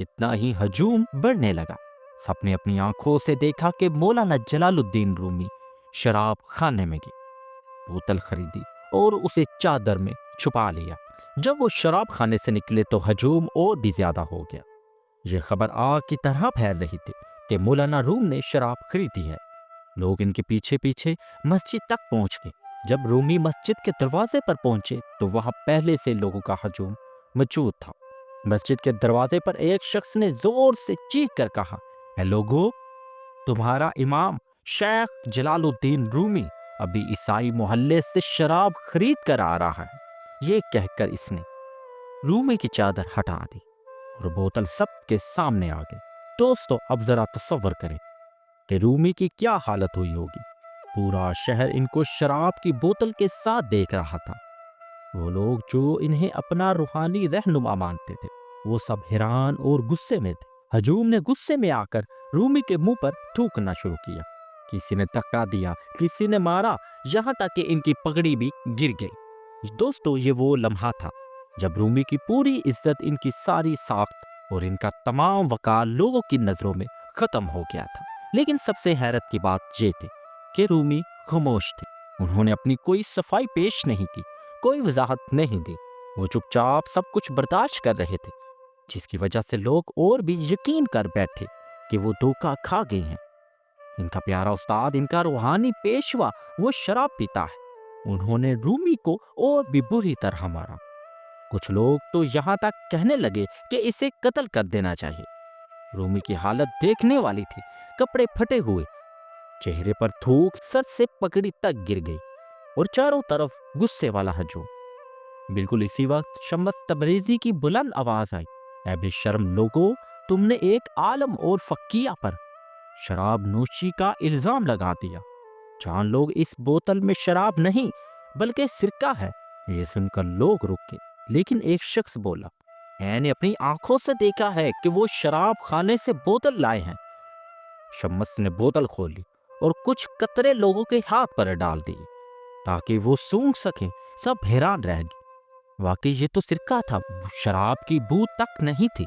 اتنا ہی ہجوم بڑھنے لگا۔ سب نے اپنی آنکھوں سے دیکھا کہ مولانا جلال الدین رومی شراب خانے میں گئے، بوتل خریدی اور اسے چادر میں چھپا لیا۔ جب وہ شراب خانے سے نکلے تو ہجوم اور بھی زیادہ ہو گیا۔ یہ خبر آگ کی طرح پھیل رہی تھی کہ مولانا روم نے شراب خریدی ہے۔ لوگ ان کے پیچھے پیچھے مسجد تک پہنچ گئے۔ جب رومی مسجد کے دروازے پر پہنچے تو وہاں پہلے سے لوگوں کا ہجوم موجود تھا۔ مسجد کے دروازے پر ایک شخص نے زور سے چیخ کر کہا، اے لوگو، تمہارا امام شیخ جلال الدین رومی ابھی عیسائی محلے سے شراب خرید کر آ رہا ہے۔ یہ کہہ کر اس نے رومی کی چادر ہٹا دی اور بوتل سب کے سامنے آ گئی۔ دوستو، اب ذرا تصور کریں کہ رومی کی کیا حالت ہوئی ہوگی۔ پورا شہر ان کو شراب کی بوتل کے ساتھ دیکھ رہا تھا۔ وہ لوگ جو انہیں اپنا روحانی رہنما مانتے تھے وہ سب حیران اور غصے میں تھے۔ ہجوم نے غصے میں آ کر رومی کے منہ پر تھوکنا شروع کیا۔ کسی نے دھکا دیا، کسی نے مارا، یہاں تک کہ ان کی پگڑی بھی گر گئی۔ دوستو، یہ وہ لمحہ تھا جب رومی کی پوری عزت، ان کی ساری ساخت اور ان کا تمام وقار لوگوں کی نظروں میں ختم ہو گیا تھا۔ لیکن سب سے حیرت کی بات یہ تھی کہ رومی خاموش تھے۔ انہوں نے اپنی کوئی صفائی پیش نہیں کی، کوئی وضاحت نہیں دی۔ وہ چپ چاپ سب کچھ برداشت کر رہے تھے، جس کی وجہ سے لوگ اور بھی یقین کر بیٹھے کہ وہ دھوکہ کھا گئے ہیں۔ ان کا پیارا استاد، ان کا روحانی پیشوا، وہ شراب پیتا ہے۔ انہوں نے رومی کو اور بھی بری طرح مارا۔ کچھ لوگ تو یہاں تک کہنے لگے کہ اسے قتل کر دینا چاہیے۔ رومی کی حالت دیکھنے والی تھی، کپڑے پھٹے ہوئے، چہرے پر تھوک سر سے پگڑی تک گر گئی اور چاروں طرف غصے والا ہجوم۔ بالکل اسی وقت شمس تبریزی کی بلند آواز آئی، اے بے شرم لوگو، تم نے ایک عالم اور فقیہ پر شراب نوشی کا الزام لگا دیا۔ جان لوگ، اس بوتل میں شراب نہیں بلکہ سرکہ ہے۔ یہ سن کر لوگ رک گئے، لیکن ایک شخص بولا، میں نے اپنی آنکھوں سے دیکھا ہے کہ وہ شراب خانے سے بوتل لائے ہیں۔ شمس نے بوتل کھولی اور کچھ قطرے لوگوں کے ہاتھ پر ڈال دیے تاکہ وہ سونگھ سکیں۔ سب حیران رہ گئے۔ واقعی یہ تو سرکہ تھا، شراب کی بو تک نہیں تھی۔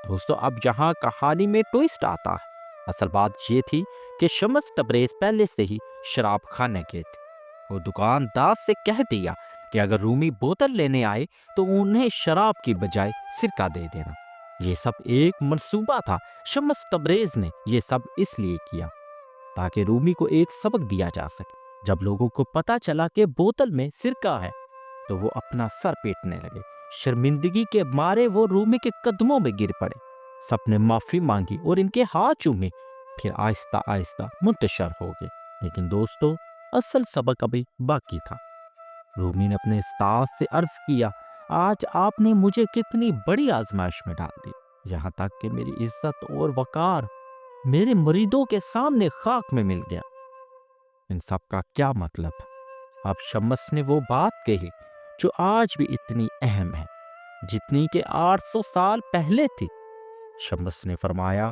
دوستو، اب یہاں کہانی میں ٹوئسٹ آتا ہے۔ اصل بات یہ تھی کہ شمس تبریز پہلے سے ہی شراب خانے گئے تھے۔ وہ دکاندار سے کہہ دیا کہ اگر رومی بوتل لینے آئے تو انہیں شراب کی بجائے سرکہ دے دینا۔ یہ سب ایک منصوبہ تھا۔ شمس تبریز نے یہ سب اس لیے کیا تاکہ رومی کو ایک سبق دیا جا سکے۔ جب لوگوں کو پتا چلا کہ بوتل میں سرکہ ہے تو وہ اپنا سر پیٹنے لگے۔ شرمندگی کے مارے وہ رومی کے قدموں میں گر پڑے۔ سب نے معافی مانگی اور ان کے ہاتھ چومے، پھر آہستہ آہستہ منتشر ہو گئے۔ لیکن دوستو، اصل سبق ابھی باقی تھا۔ رومی نے اپنے استاد سے عرض کیا، آج آپ نے مجھے کتنی بڑی آزمائش میں ڈال دی، یہاں تک کہ میری عزت اور وقار میرے مریدوں کے سامنے خاک میں مل گیا۔ ان سب کا کیا مطلب ہے؟ اب شمس نے وہ بات کہی جو آج بھی اتنی اہم ہے جتنی کہ 800 سال پہلے تھی۔ شمس نے فرمایا،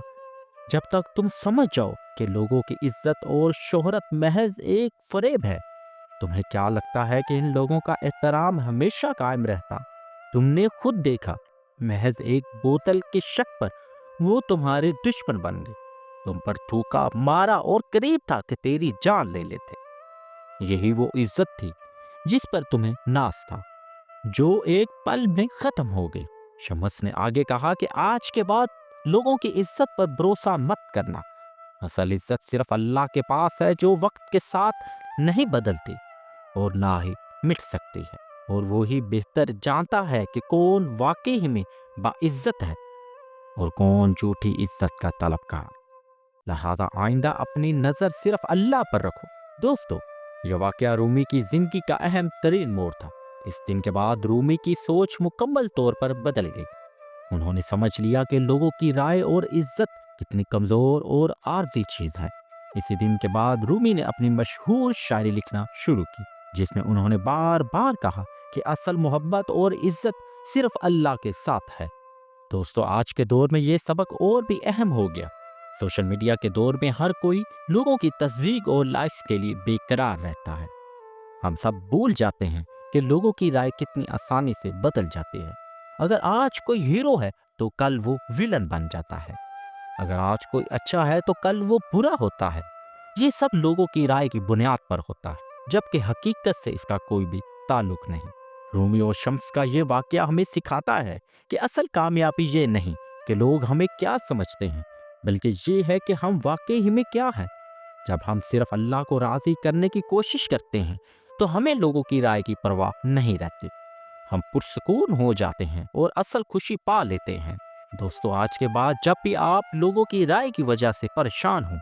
جب تک تم سمجھ جاؤ کہ لوگوں کی عزت اور شہرت محض ایک فریب ہے، تمہیں کیا لگتا ہے کہ ان لوگوں کا احترام ہمیشہ قائم رہتا؟ تم نے خود دیکھا، محض ایک بوتل کے شک پر وہ تمہارے دشمن بن گئے، تم پر تھوکا، مارا اور قریب تھا کہ تیری جان لے لیتے۔ یہی وہ عزت تھی جس پر تمہیں ناز تھا، جو ایک پل میں ختم ہو گئی۔ شمس نے آگے کہا کہ آج کے بعد لوگوں کی عزت پر بھروسہ مت کرنا۔ اصل عزت صرف اللہ کے پاس ہے، جو وقت کے ساتھ نہیں بدلتی اور نہ ہی مٹ سکتی ہے، اور وہی بہتر جانتا ہے کہ کون واقعی میں باعزت ہے اور کون جھوٹی عزت کا طلبکار۔ لہذا آئندہ اپنی نظر صرف اللہ پر رکھو۔ دوستو، یہ واقعہ رومی کی زندگی کا اہم ترین موڑ تھا۔ اس دن کے بعد رومی کی سوچ مکمل طور پر بدل گئی۔ انہوں نے سمجھ لیا کہ لوگوں کی رائے اور عزت کتنی کمزور اور عارضی چیز ہے۔ اسی دن کے بعد رومی نے اپنی مشہور شاعری لکھنا شروع کی، جس میں انہوں نے بار بار کہا کہ اصل محبت اور عزت صرف اللہ کے ساتھ ہے۔ دوستو، آج کے دور میں یہ سبق اور بھی اہم ہو گیا۔ سوشل میڈیا کے دور میں ہر کوئی لوگوں کی تصدیق اور لائکس کے لیے بے قرار رہتا ہے۔ ہم سب بھول جاتے ہیں کہ لوگوں کی رائے کتنی آسانی سے بدل جاتی ہے۔ اگر آج کوئی ہیرو ہے تو کل وہ ویلن بن جاتا ہے، اگر آج کوئی اچھا ہے تو کل وہ برا ہوتا ہے۔ یہ سب لوگوں کی رائے کی بنیاد پر ہوتا ہے، جبکہ حقیقت سے اس کا کوئی بھی تعلق نہیں۔ رومی اور شمس کا یہ واقعہ ہمیں سکھاتا ہے کہ اصل کامیابی یہ نہیں کہ لوگ ہمیں کیا سمجھتے ہیں، بلکہ یہ ہے کہ ہم واقعی میں کیا ہیں۔ جب ہم صرف اللہ کو راضی کرنے کی کوشش کرتے ہیں تو ہمیں لوگوں کی رائے کی پرواہ نہیں رہتی، ہم پرسکون ہو جاتے ہیں اور اصل خوشی پا لیتے ہیں۔ دوستو، آج کے بعد جب بھی آپ لوگوں کی رائے کی وجہ سے پریشان ہوں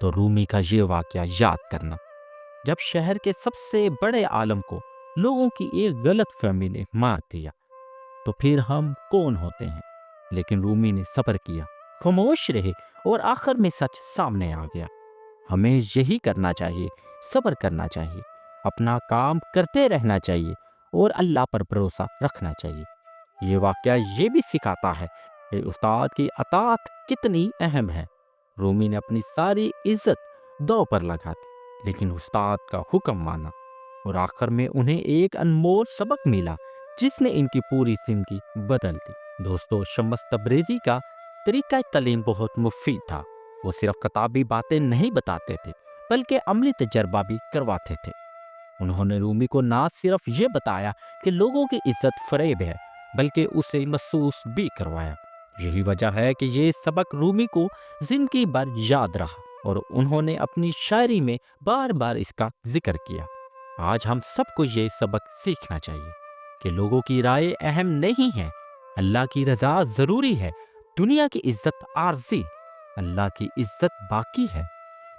تو رومی کا یہ واقعہ یاد کرنا، جب شہر کے سب سے بڑے عالم کو لوگوں کی ایک غلط فہمی نے مار دیا تو پھر ہم کون ہوتے ہیں؟ لیکن رومی نے صبر کیا، خاموش رہے اور آخر میں سچ سامنے آ گیا۔ ہمیں یہی کرنا چاہیے، صبر کرنا چاہیے، اپنا کام کرتے رہنا چاہیے اور اللہ پر بھروسہ رکھنا چاہیے۔ یہ واقعہ یہ بھی سکھاتا ہے کہ استاد کی اطاعت کتنی اہم ہے۔ رومی نے اپنی ساری عزت داؤ پر لگا دی، لیکن استاد کا حکم مانا اور آخر میں انہیں ایک انمول سبق ملا جس نے ان کی پوری زندگی بدل دی۔ دوستو، شمس تبریزی کا طریقہ تعلیم بہت مفید تھا۔ وہ صرف کتابی باتیں نہیں بتاتے تھے بلکہ عملی تجربہ بھی کرواتے تھے۔ انہوں نے رومی کو نہ صرف یہ بتایا کہ لوگوں کی عزت فریب ہے، بلکہ اسے محسوس بھی کروایا۔ یہی وجہ ہے کہ یہ سبق رومی کو زندگی بھر یاد رہا اور انہوں نے اپنی شاعری میں بار بار اس کا ذکر کیا۔ آج ہم سب کو یہ سبق سیکھنا چاہیے کہ لوگوں کی رائے اہم نہیں ہے، اللہ کی رضا ضروری ہے۔ دنیا کی عزت عارضی، اللہ کی عزت باقی ہے۔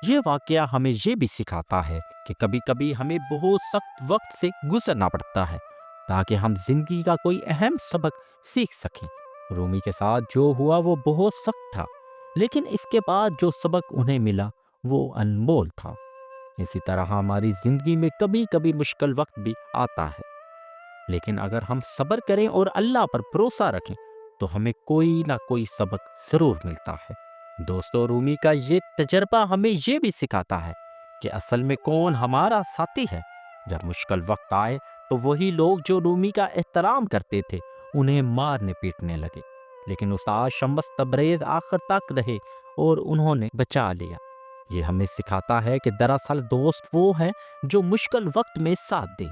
یہ واقعہ ہمیں یہ بھی سکھاتا ہے کہ کبھی کبھی ہمیں بہت سخت وقت سے گزرنا پڑتا ہے تاکہ ہم زندگی کا کوئی اہم سبق سیکھ سکیں۔ رومی کے ساتھ جو ہوا وہ بہت سخت تھا، لیکن اس کے بعد جو سبق انہیں ملا وہ انمول تھا۔ اسی طرح ہماری زندگی میں کبھی کبھی مشکل وقت بھی آتا ہے، لیکن اگر ہم صبر کریں اور اللہ پر بھروسہ رکھیں تو ہمیں کوئی نہ کوئی سبق ضرور ملتا ہے۔ دوستو، رومی کا یہ تجربہ ہمیں یہ بھی سکھاتا ہے کہ اصل میں کون ہمارا ساتھی ہے۔ جب مشکل وقت آئے تو وہی لوگ جو رومی کا احترام کرتے تھے انہیں مارنے پیٹنے لگے، لیکن استاد شمس تبریز آخر تک رہے اور انہوں نے بچا لیا۔ یہ ہمیں سکھاتا ہے کہ دراصل دوست وہ ہے جو مشکل وقت میں ساتھ دے،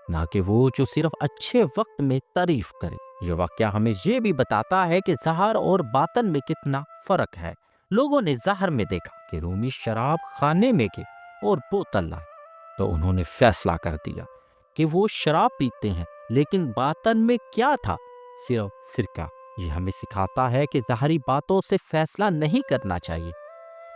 نہ کہ وہ جو صرف اچھے وقت میں تعریف کرے۔ یہ واقعہ ہمیں یہ بھی بتاتا ہے کہ ظاہر اور باطن میں کتنا فرق ہے۔ لوگوں نے ظاہر میں دیکھا کہ رومی شراب خانے میں گئے اور بوتل لائے تو انہوں نے فیصلہ کر دیا کہ وہ شراب پیتے ہیں، لیکن باطن میں کیا تھا؟ صرف سرکہ۔ یہ ہمیں سکھاتا ہے کہ ظاہری باتوں سے فیصلہ نہیں کرنا چاہیے،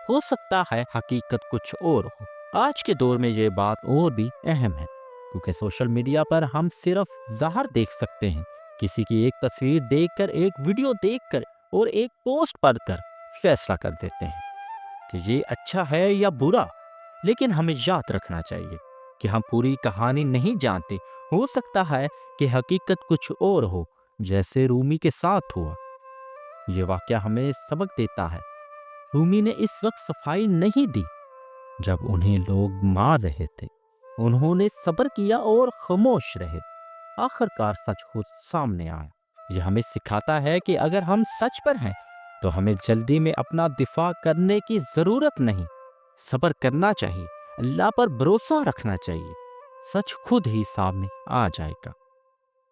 ہو سکتا ہے حقیقت کچھ اور ہو۔ آج کے دور میں یہ بات اور بھی اہم ہے کیونکہ سوشل میڈیا پر ہم صرف ظاہر دیکھ سکتے ہیں۔ کسی کی ایک تصویر دیکھ کر، ایک ویڈیو دیکھ کر اور ایک پوسٹ پڑھ کر فیصلہ کر دیتے ہیں کہ یہ اچھا ہے یا برا، لیکن ہمیں یاد رکھنا چاہیے کہ ہم پوری کہانی نہیں جانتے۔ ہو سکتا ہے کہ حقیقت کچھ اور ہو، جیسے رومی کے ساتھ ہوا۔ یہ واقعہ ہمیں سبق دیتا ہے۔ رومی نے اس وقت صفائی نہیں دی جب انہیں لوگ مار رہے تھے، انہوں نے صبر کیا اور خاموش رہے۔ آخر کار سچ خود سامنے آیا۔ یہ ہمیں سکھاتا ہے کہ اگر ہم سچ پر ہیں تو ہمیں جلدی میں اپنا دفاع کرنے کی ضرورت نہیں، صبر کرنا چاہیے، اللہ پر بھروسہ رکھنا چاہیے، سچ خود ہی سامنے آ جائے گا۔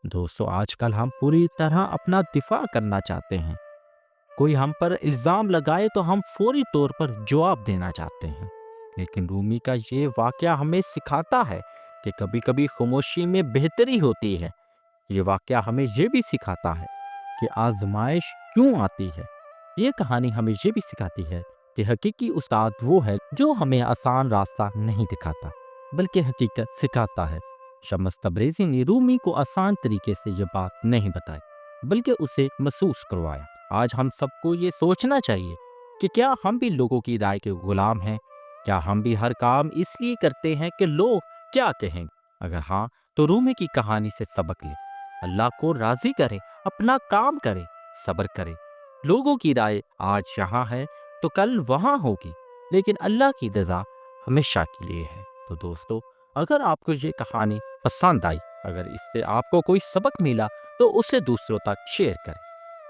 دوستو، آج کل ہم پوری طرح اپنا دفاع کرنا چاہتے ہیں۔ کوئی ہم پر الزام لگائے تو ہم فوری طور پر جواب دینا چاہتے ہیں، لیکن رومی کا یہ واقعہ ہمیں سکھاتا ہے کہ کبھی کبھی خاموشی میں بہتری ہوتی ہے۔ یہ واقعہ ہمیں یہ بھی سکھاتا ہے کہ آزمائش کیوں آتی ہے۔ یہ کہانی ہمیں یہ بھی سکھاتی ہے کہ حقیقی استاد وہ ہے جو ہمیں آسان راستہ نہیں دکھاتا بلکہ حقیقت سکھاتا ہے۔ شمس تبریزی نے رومی کو آسان طریقے سے یہ بات نہیں بتائی بلکہ اسے محسوس کروایا۔ آج ہم سب کو یہ سوچنا چاہیے کہ کیا ہم بھی لوگوں کی رائے کے غلام ہیں؟ کیا ہم بھی ہر کام اس لیے کرتے ہیں کہ لوگ کیا کہیں؟ اگر ہاں تو رومی کی کہانی سے سبق لے، اللہ کو راضی کرے، اپنا کام کرے، صبر کرے۔ لوگوں کی رائے آج یہاں ہے تو کل وہاں ہوگی، لیکن اللہ کی رضا ہمیشہ کے لیے ہے۔ تو دوستو، اگر آپ کو یہ کہانی پسند آئی، اگر اس سے آپ کو کوئی سبق ملا تو اسے دوسروں تک شیئر کریں۔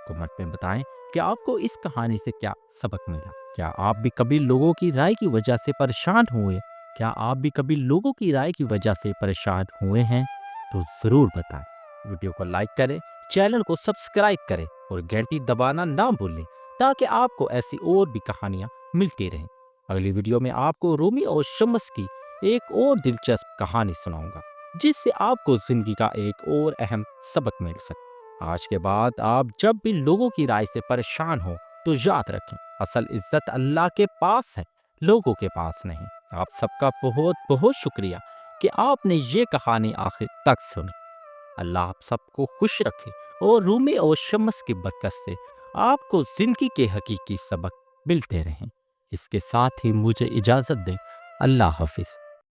کمنٹ میں بتائیں کہ آپ کو اس کہانی سے کیا سبق ملا۔ کیا آپ بھی کبھی لوگوں کی رائے کی وجہ سے پریشان ہوئے؟ کیا آپ بھی کبھی لوگوں کی رائے کی وجہ سے پریشان ہوئے ہیں؟ تو ضرور بتائیں۔ ویڈیو کو لائک کریں، چینل کو سبسکرائب کریں اور گھنٹی دبانا نہ بھولیں تاکہ آپ کو ایسی اور بھی کہانیاں ملتی رہیں۔ اگلی ویڈیو میں آپ کو رومی اور شمس کی ایک اور دلچسپ کہانی سناؤں گا جس سے آپ کو زندگی کا ایک اور اہم سبق مل سکے۔ آج کے بعد آپ جب بھی لوگوں کی رائے سے پریشان ہو تو یاد رکھیں، اصل عزت اللہ کے پاس ہے، لوگوں کے پاس نہیں۔ آپ سب کا بہت بہت شکریہ کہ آپ نے یہ کہانی آخر تک سنی۔ اللہ آپ سب کو خوش رکھے اور رومی اور شمس کی برکت سے آپ کو زندگی کے حقیقی سبق ملتے رہیں۔ اس کے ساتھ ہی مجھے اجازت دیں۔ اللہ حافظ۔